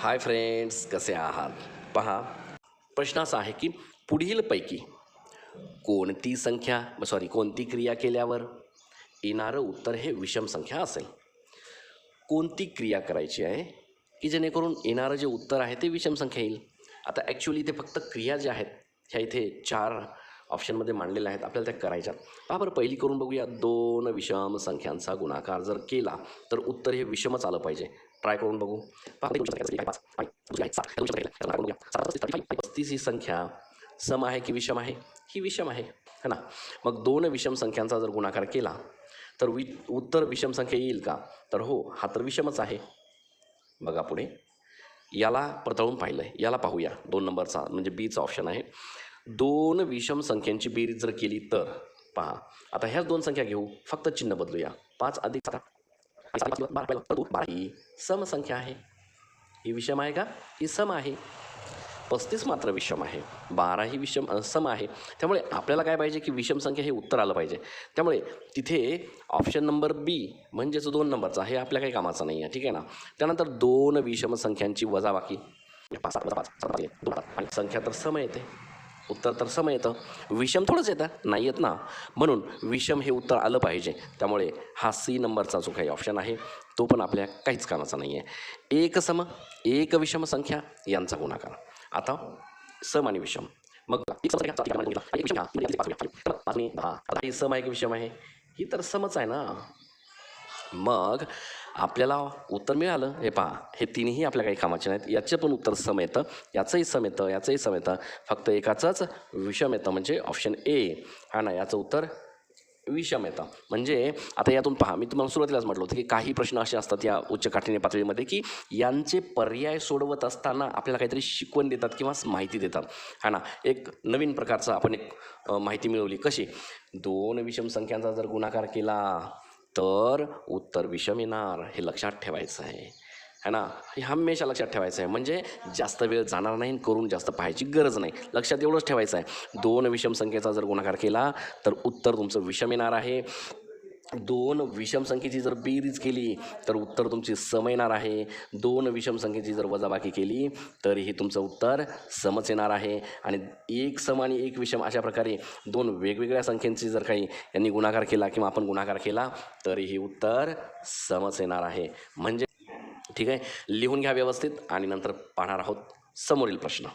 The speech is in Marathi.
हाय फ्रेंड्स, कसे आहात? पहा, प्रश्न असा आहे की पुढीलपैकी कोणती क्रिया केल्यावर येणारं उत्तर हे विषम संख्या असेल. कोणती क्रिया करायची आहे की जेणेकरून येणारं जे उत्तर आहे ते विषम संख्या येईल. आता ॲक्च्युली ते फक्त क्रिया ज्या आहेत ह्या इथे 4 ऑप्शनमध्ये मांडलेल्या आहेत, आपल्याला त्या करायच्या. पहा बरं, पहिली करून बघूया. 2 विषम संख्यांचा गुणाकार जर केला तर उत्तर हे विषमच आलं पाहिजे. ट्राय करून बघू. पहा, 35 ही संख्या सम आहे की विषम आहे? ही विषम आहे, है ना. मग 2 विषम संख्यांचा जर गुणाकार केला तर उत्तर विषम संख्या येईल का? तर हो, हा तर विषमच आहे. बघा पुढे, याला पडताळून पाहिलं आहे, याला पाहूया. 2 नंबरचा म्हणजे बीचा ऑप्शन आहे. 2 विषम संख्यांची बेरीज जर केली तर पहा, आता ह्याच 2 संख्या घेऊ, फक्त चिन्ह बदलूया. 5 अधिक 7 12 ही सम संख्या आहे. ही विषम आहे का? ही सम आहे. 35 मात्र विषम आहे, 12 ही सम आहे. त्यामुळे आपल्याला काय पाहिजे की विषम संख्या हे उत्तर आलं पाहिजे. त्यामुळे तिथे ऑप्शन नंबर बी म्हणजेच 2 नंबरचा हे आपल्या काही कामाचं नाही आहे, ठीक आहे ना. त्यानंतर 2 विषम संख्यांची वजाबाकी, 5 7 5 7 2 आणि संख्या तर सम येते, उत्तर तर सम येतं. विषम थोडंच येतं, नाही येत ना. म्हणून विषम हे उत्तर आलं पाहिजे. त्यामुळे हा सी नंबरचा जो काही ऑप्शन आहे तो पण आपल्या काहीच कामाचा नाही आहे. एक सम एक विषम संख्या यांचा गुणाकार. आता सम आणि विषम, मग ही सम आहे की विषम आहे? ही तर समच आहे ना. मग आपल्याला उत्तर मिळालं. हे पहा, हे तिन्ही आपल्या काही कामाचे नाहीत. याचं पण उत्तर सम येतं, याचंही सम येतं, याचंही सम येतं. फक्त एकाचंच विषम येतं, म्हणजे ऑप्शन ए हा ना, याचं उत्तर विषम येतं. म्हणजे आता यातून पहा, मी तुम्हाला सुरुवातीलाच म्हटलं होतं की काही प्रश्न असे असतात या उच्च काठिण्य पातळीमध्ये की यांचे पर्याय सोडवत असताना आपल्याला काहीतरी शिकवण देतात किंवा माहिती देतात, हा ना. एक नवीन प्रकारचं आपण एक माहिती मिळवली. कशी? 2 विषम संख्यांचा जर गुणाकार केला तर उत्तर विषम येणार, हे लक्षात ठेवायचं आहे, है ना. हे हमेशा लक्षात ठेवायचं आहे. म्हणजे जास्त वेळ जाणार नाही, करून जास्त पाहायची गरज नाही. लक्षात एवढंच ठेवायचं आहे. 2 विषम संख्येचा जर गुणाकार केला तर उत्तर तुमचं विषम येणार आहे. 2 विषम संख्येची जर बेरीज केली तर उत्तर तुमची सम येणार आहे. 2 विषम संख्येची जर वजाबाकी केली तरीही तुमचं उत्तर समच येणार आहे. आणि एक सम आणि एक विषम अशा प्रकारे 2 वेगवेगळ्या संख्यांची जर काही यांनी गुणाकार केला किंवा आपण गुणाकार केला तरीही उत्तर समच येणार आहे. म्हणजे ठीक आहे, लिहून घ्या व्यवस्थित आणि नंतर पाहणार आहोत समोरील प्रश्न.